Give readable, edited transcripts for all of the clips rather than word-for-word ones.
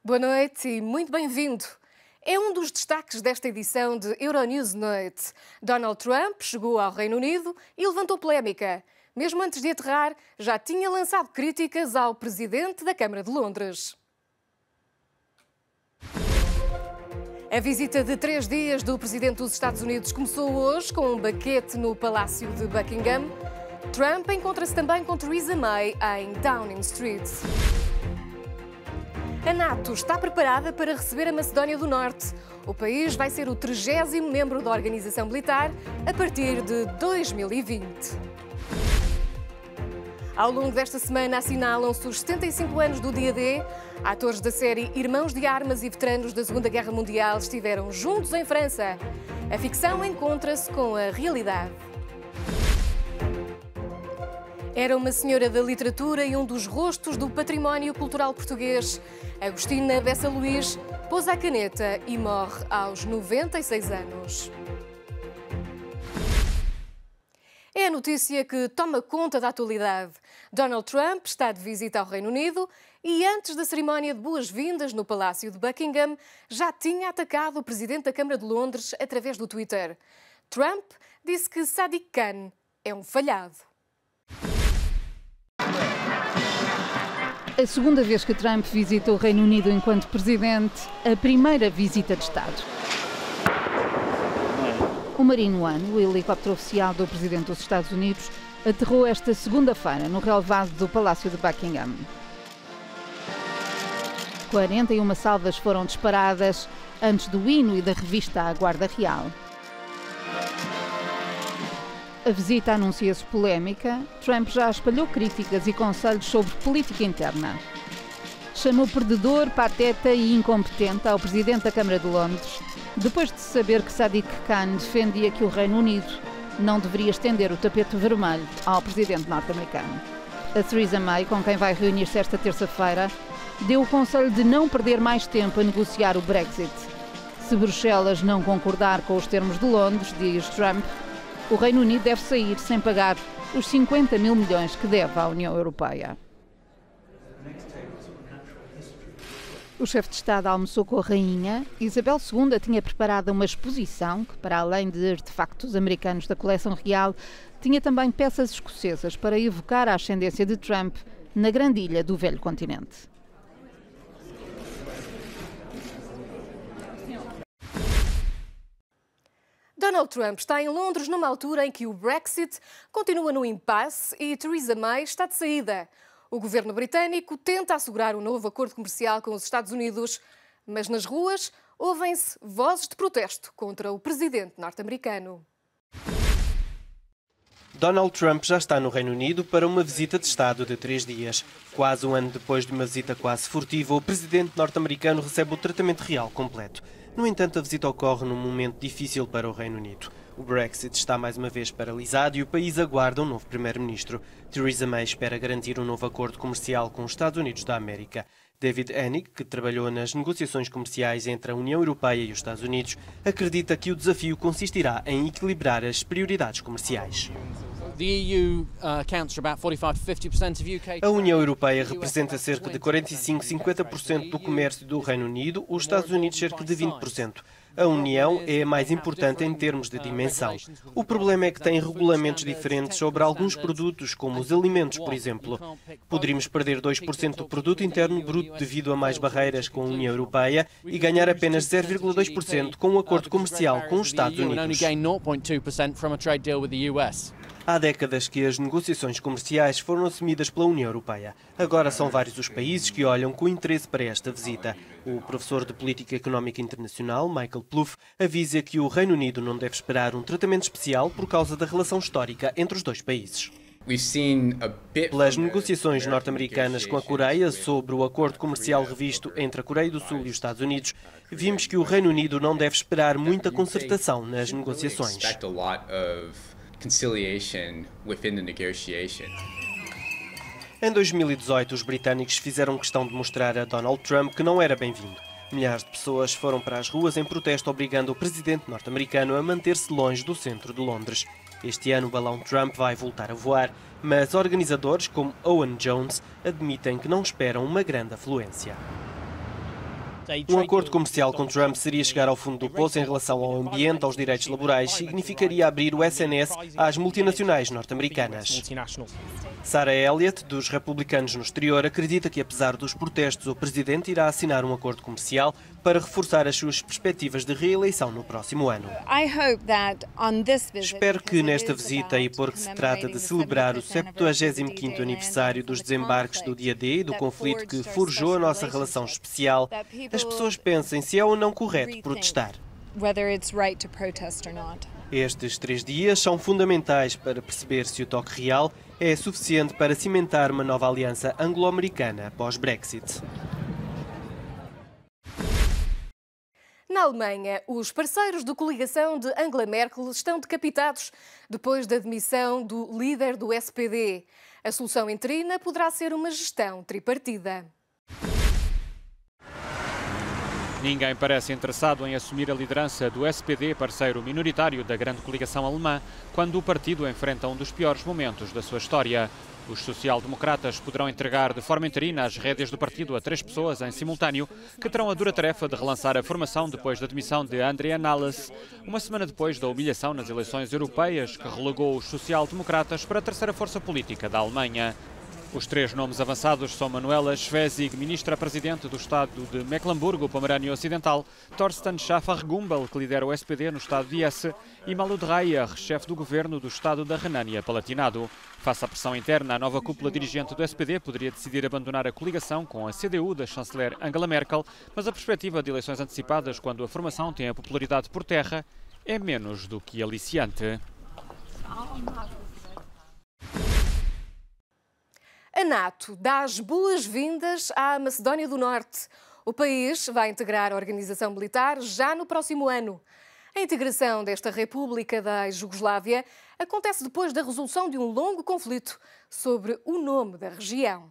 Boa noite e muito bem-vindo. É um dos destaques desta edição de Euronews Noite. Donald Trump chegou ao Reino Unido e levantou polémica. Mesmo antes de aterrar, já tinha lançado críticas ao presidente da Câmara de Londres. A visita de 3 dias do presidente dos Estados Unidos começou hoje com um banquete no Palácio de Buckingham. Trump encontra-se também com Theresa May em Downing Street. A NATO está preparada para receber a Macedónia do Norte. O país vai ser o 30º membro da organização militar a partir de 2020. Ao longo desta semana assinalam-se os 75 anos do Dia D. Atores da série Irmãos de Armas e veteranos da Segunda Guerra Mundial estiveram juntos em França. A ficção encontra-se com a realidade. Era uma senhora da literatura e um dos rostos do património cultural português. Agostina Bessa Luís pôs a caneta e morre aos 96 anos. É a notícia que toma conta da atualidade. Donald Trump está de visita ao Reino Unido e antes da cerimónia de boas-vindas no Palácio de Buckingham já tinha atacado o presidente da Câmara de Londres através do Twitter. Trump disse que Sadiq Khan é um falhado. A segunda vez que Trump visita o Reino Unido enquanto presidente, a primeira visita de Estado. O Marine One, o helicóptero oficial do presidente dos Estados Unidos, aterrou esta segunda-feira no relvado do Palácio de Buckingham. 41 salvas foram disparadas antes do hino e da revista à Guarda Real. A visita anuncia-se polémica. Trump já espalhou críticas e conselhos sobre política interna. Chamou perdedor, pateta e incompetente ao presidente da Câmara de Londres, depois de saber que Sadiq Khan defendia que o Reino Unido não deveria estender o tapete vermelho ao presidente norte-americano. A Theresa May, com quem vai reunir-se esta terça-feira, deu o conselho de não perder mais tempo a negociar o Brexit. Se Bruxelas não concordar com os termos de Londres, diz Trump, o Reino Unido deve sair sem pagar os 50 mil milhões que deve à União Europeia. O chefe de Estado almoçou com a rainha. Isabel II tinha preparado uma exposição que, para além de artefactos americanos da coleção real, tinha também peças escocesas para evocar a ascendência de Trump na grande ilha do velho continente. Donald Trump está em Londres numa altura em que o Brexit continua no impasse e Theresa May está de saída. O governo britânico tenta assegurar um novo acordo comercial com os Estados Unidos, mas nas ruas ouvem-se vozes de protesto contra o presidente norte-americano. Donald Trump já está no Reino Unido para uma visita de Estado de 3 dias. Quase um ano depois de uma visita quase furtiva, o presidente norte-americano recebe o tratamento real completo. No entanto, a visita ocorre num momento difícil para o Reino Unido. O Brexit está mais uma vez paralisado e o país aguarda um novo primeiro-ministro. Theresa May espera garantir um novo acordo comercial com os Estados Unidos da América. David Enig, que trabalhou nas negociações comerciais entre a União Europeia e os Estados Unidos, acredita que o desafio consistirá em equilibrar as prioridades comerciais. A União Europeia representa cerca de 45-50% do comércio do Reino Unido, os Estados Unidos cerca de 20%. A União é a mais importante em termos de dimensão. O problema é que tem regulamentos diferentes sobre alguns produtos, como os alimentos, por exemplo. Poderíamos perder 2% do produto interno bruto devido a mais barreiras com a União Europeia e ganhar apenas 0,2% com um acordo comercial com os Estados Unidos. Há décadas que as negociações comerciais foram assumidas pela União Europeia. Agora são vários os países que olham com interesse para esta visita. O professor de Política Económica Internacional, Michael Plouffe, avisa que o Reino Unido não deve esperar um tratamento especial por causa da relação histórica entre os dois países. Pelas negociações norte-americanas com a Coreia sobre o acordo comercial revisto entre a Coreia do Sul e os Estados Unidos, vimos que o Reino Unido não deve esperar muita concertação nas negociações. Em 2018, os britânicos fizeram questão de mostrar a Donald Trump que não era bem-vindo. Milhares de pessoas foram para as ruas em protesto, obrigando o presidente norte-americano a manter-se longe do centro de Londres. Este ano o balão Trump vai voltar a voar, mas organizadores como Owen Jones admitem que não esperam uma grande afluência. Um acordo comercial com Trump seria chegar ao fundo do poço em relação ao ambiente, aos direitos laborais, significaria abrir o SNS às multinacionais norte-americanas. Sarah Elliott, dos republicanos no exterior, acredita que, apesar dos protestos, o presidente irá assinar um acordo comercial para reforçar as suas perspectivas de reeleição no próximo ano. Espero que nesta visita, e porque se trata de celebrar o 75º aniversário dos desembarques do dia D e do conflito que forjou a nossa relação especial, as pessoas pensem se é ou não correto protestar. Estes 3 dias são fundamentais para perceber se o toque real é suficiente para cimentar uma nova aliança anglo-americana pós-Brexit. Na Alemanha, os parceiros de coligação de Angela Merkel estão decapitados depois da demissão do líder do SPD. A solução interina poderá ser uma gestão tripartida. Ninguém parece interessado em assumir a liderança do SPD, parceiro minoritário da grande coligação alemã, quando o partido enfrenta um dos piores momentos da sua história. Os social-democratas poderão entregar de forma interina as rédeas do partido a 3 pessoas em simultâneo, que terão a dura tarefa de relançar a formação depois da demissão de Andrea Nahles, uma semana depois da humilhação nas eleições europeias, que relegou os social-democratas para a terceira força política da Alemanha. Os 3 nomes avançados são Manuela Schwesig, ministra-presidente do estado de Mecklemburgo-Pomerânia Ocidental, Thorsten Schäfer-Gumbel, que lidera o SPD no estado de Hesse, e Malu Dreyer, chefe do governo do estado da Renânia-Palatinado. Face à pressão interna, a nova cúpula dirigente do SPD poderia decidir abandonar a coligação com a CDU da chanceler Angela Merkel, mas a perspectiva de eleições antecipadas, quando a formação tem a popularidade por terra, é menos do que aliciante. A NATO dá as boas-vindas à Macedónia do Norte. O país vai integrar a organização militar já no próximo ano. A integração desta república da Jugoslávia acontece depois da resolução de um longo conflito sobre o nome da região.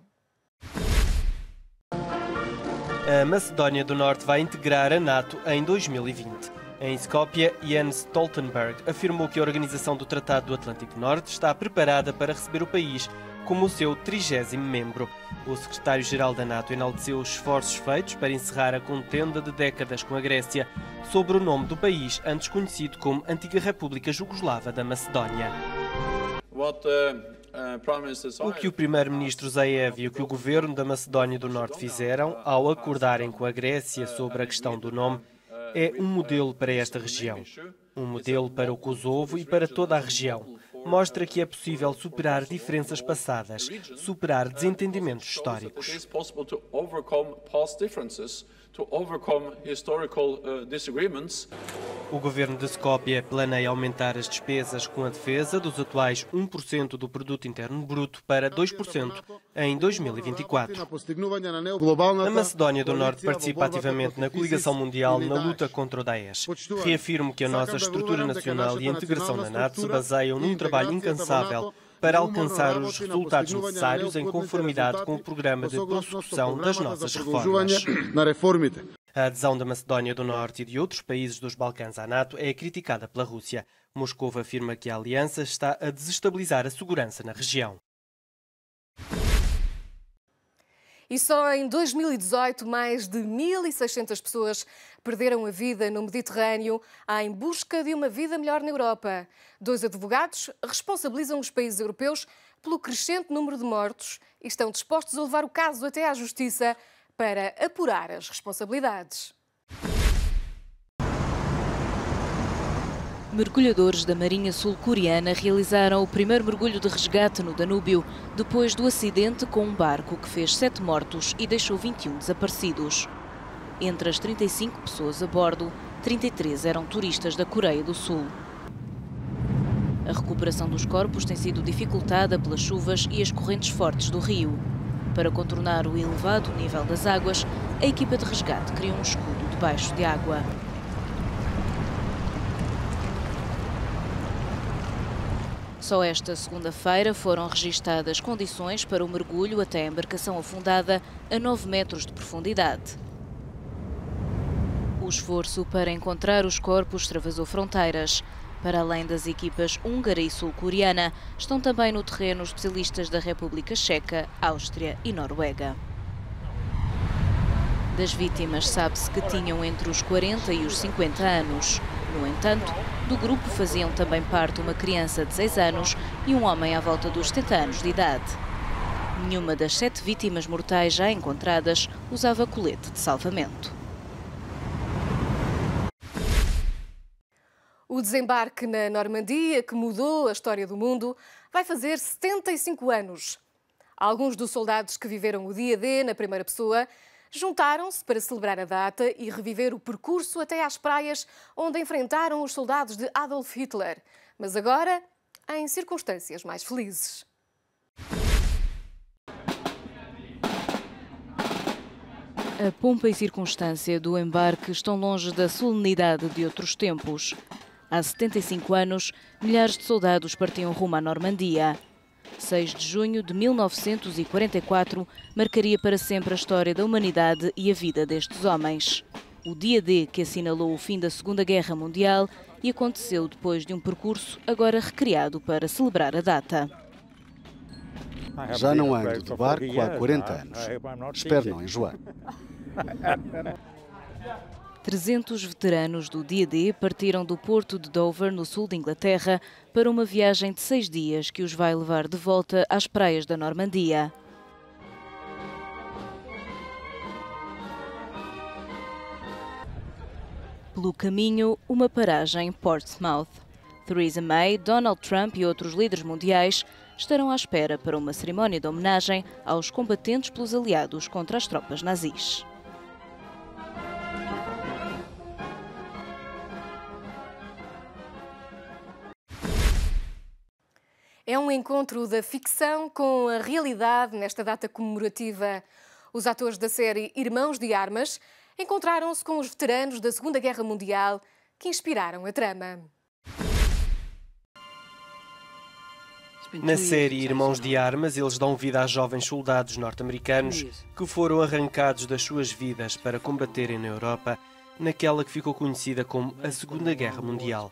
A Macedónia do Norte vai integrar a NATO em 2020. Em Skopje, Jens Stoltenberg afirmou que a Organização do Tratado do Atlântico Norte está preparada para receber o país como o seu 30º membro. O secretário-geral da NATO enalteceu os esforços feitos para encerrar a contenda de décadas com a Grécia sobre o nome do país, antes conhecido como Antiga República Jugoslava da Macedónia. O que o primeiro-ministro Zaev e o que o governo da Macedónia do Norte fizeram ao acordarem com a Grécia sobre a questão do nome é um modelo para esta região, um modelo para o Kosovo e para toda a região. Mostra que é possível superar diferenças passadas, superar desentendimentos históricos. O governo de Skopje planeia aumentar as despesas com a defesa dos atuais 1% do produto interno bruto para 2% em 2024. A Macedónia do Norte participa ativamente na coligação mundial na luta contra o Daesh. Reafirmo que a nossa estrutura nacional e a integração na NATO se baseiam num trabalho incansável para alcançar os resultados necessários em conformidade com o programa de prossecução das nossas reformas. A adesão da Macedónia do Norte e de outros países dos Balcãs à NATO é criticada pela Rússia. Moscou afirma que a aliança está a desestabilizar a segurança na região. E só em 2018, mais de 1.600 pessoas perderam a vida no Mediterrâneo em busca de uma vida melhor na Europa. 2 advogados responsabilizam os países europeus pelo crescente número de mortos e estão dispostos a levar o caso até à Justiça para apurar as responsabilidades. Mergulhadores da Marinha Sul-Coreana realizaram o primeiro mergulho de resgate no Danúbio, depois do acidente com um barco que fez 7 mortos e deixou 21 desaparecidos. Entre as 35 pessoas a bordo, 33 eram turistas da Coreia do Sul. A recuperação dos corpos tem sido dificultada pelas chuvas e as correntes fortes do rio. Para contornar o elevado nível das águas, a equipa de resgate criou um escudo debaixo de água. Só esta segunda-feira foram registadas condições para o mergulho até a embarcação afundada a 9 metros de profundidade. O esforço para encontrar os corpos extravasou fronteiras. Para além das equipas húngara e sul-coreana, estão também no terreno especialistas da República Checa, Áustria e Noruega. Das vítimas sabe-se que tinham entre os 40 e os 50 anos. No entanto, do grupo faziam também parte uma criança de 6 anos e um homem à volta dos 70 anos de idade. Nenhuma das 7 vítimas mortais já encontradas usava colete de salvamento. O desembarque na Normandia, que mudou a história do mundo, vai fazer 75 anos. Alguns dos soldados que viveram o dia D na primeira pessoa juntaram-se para celebrar a data e reviver o percurso até às praias onde enfrentaram os soldados de Adolf Hitler, mas agora em circunstâncias mais felizes. A pompa e circunstância do embarque estão longe da solenidade de outros tempos. Há 75 anos, milhares de soldados partiam rumo à Normandia. 6 de junho de 1944 marcaria para sempre a história da humanidade e a vida destes homens. O dia D que assinalou o fim da Segunda Guerra Mundial e aconteceu depois de um percurso agora recriado para celebrar a data. Já não ando de barco há 40 anos. Espero não enjoar. 300 veteranos do dia D partiram do porto de Dover, no sul de Inglaterra, para uma viagem de 6 dias que os vai levar de volta às praias da Normandia. Pelo caminho, uma paragem em Portsmouth. Theresa May, Donald Trump e outros líderes mundiais estarão à espera para uma cerimónia de homenagem aos combatentes pelos aliados contra as tropas nazis. É um encontro da ficção com a realidade nesta data comemorativa. Os atores da série Irmãos de Armas encontraram-se com os veteranos da Segunda Guerra Mundial que inspiraram a trama. Na série Irmãos de Armas, eles dão vida a jovens soldados norte-americanos que foram arrancados das suas vidas para combaterem na Europa, naquela que ficou conhecida como a Segunda Guerra Mundial.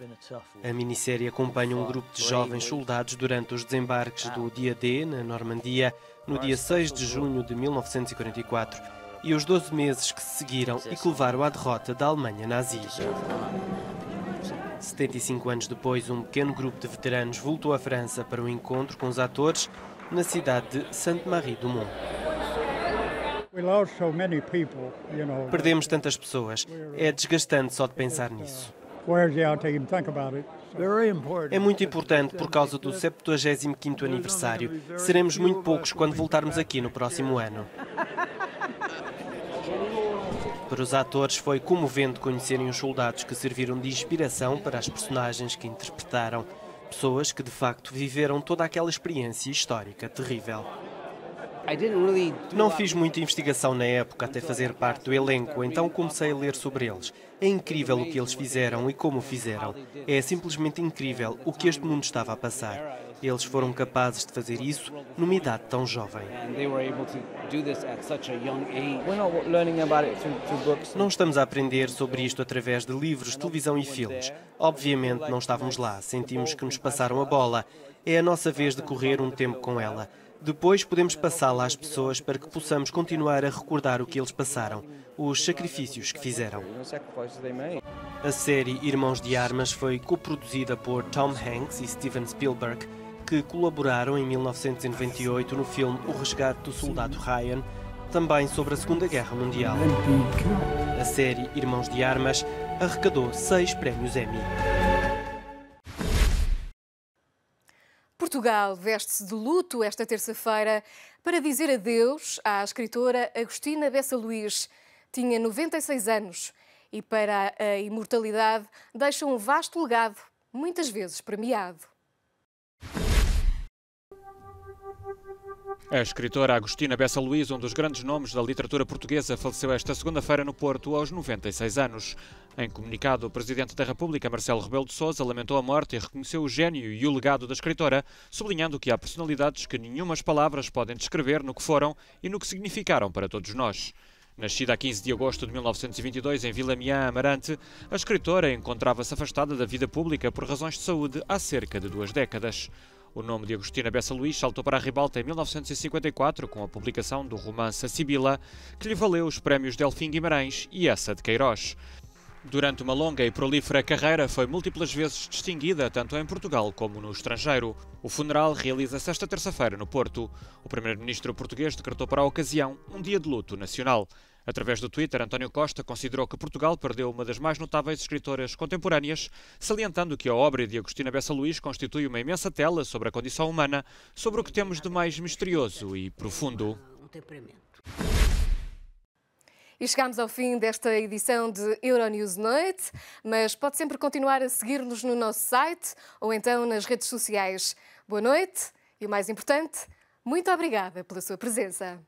A minissérie acompanha um grupo de jovens soldados durante os desembarques do dia D, na Normandia, no dia 6 de junho de 1944, e os 12 meses que se seguiram e que levaram à derrota da Alemanha nazi. 75 anos depois, um pequeno grupo de veteranos voltou à França para um encontro com os atores na cidade de Sainte-Marie-du-Mont. Perdemos tantas pessoas. É desgastante só de pensar nisso. É muito importante por causa do 75º aniversário. Seremos muito poucos quando voltarmos aqui no próximo ano. Para os atores foi comovente conhecerem os soldados que serviram de inspiração para as personagens que interpretaram. Pessoas que de facto viveram toda aquela experiência histórica terrível. Não fiz muita investigação na época até fazer parte do elenco, então comecei a ler sobre eles. É incrível o que eles fizeram e como o fizeram. É simplesmente incrível o que este mundo estava a passar. Eles foram capazes de fazer isso numa idade tão jovem. Não estamos a aprender sobre isto através de livros, televisão e filmes. Obviamente não estávamos lá, sentimos que nos passaram a bola. É a nossa vez de correr um tempo com ela. Depois podemos passá-la às pessoas para que possamos continuar a recordar o que eles passaram, os sacrifícios que fizeram. A série Irmãos de Armas foi coproduzida por Tom Hanks e Steven Spielberg, que colaboraram em 1998 no filme O Resgate do Soldado Ryan, também sobre a Segunda Guerra Mundial. A série Irmãos de Armas arrecadou 6 prémios Emmy. Portugal veste-se de luto esta terça-feira para dizer adeus à escritora Agostina Bessa Luís. Tinha 96 anos e para a imortalidade deixa um vasto legado, muitas vezes premiado. A escritora Agostina Bessa Luís, um dos grandes nomes da literatura portuguesa, faleceu esta segunda-feira no Porto aos 96 anos. Em comunicado, o Presidente da República, Marcelo Rebelo de Sousa, lamentou a morte e reconheceu o gênio e o legado da escritora, sublinhando que há personalidades que nenhumas palavras podem descrever no que foram e no que significaram para todos nós. Nascida a 15 de agosto de 1922 em Vila Miã, Amarante, a escritora encontrava-se afastada da vida pública por razões de saúde há cerca de 2 décadas. O nome de Agostina Bessa Luís saltou para a ribalta em 1954 com a publicação do romance A Sibila, que lhe valeu os prémios Delfim Guimarães e Essa de Queiroz. Durante uma longa e prolífera carreira, foi múltiplas vezes distinguida, tanto em Portugal como no estrangeiro. O funeral realiza-se esta terça-feira no Porto. O primeiro-ministro português decretou para a ocasião um dia de luto nacional. Através do Twitter, António Costa considerou que Portugal perdeu uma das mais notáveis escritoras contemporâneas, salientando que a obra de Agostina Bessa Luís constitui uma imensa tela sobre a condição humana, sobre o que temos de mais misterioso e profundo. E chegamos ao fim desta edição de Euronews Noite, mas pode sempre continuar a seguir-nos no nosso site ou então nas redes sociais. Boa noite e, o mais importante, muito obrigada pela sua presença.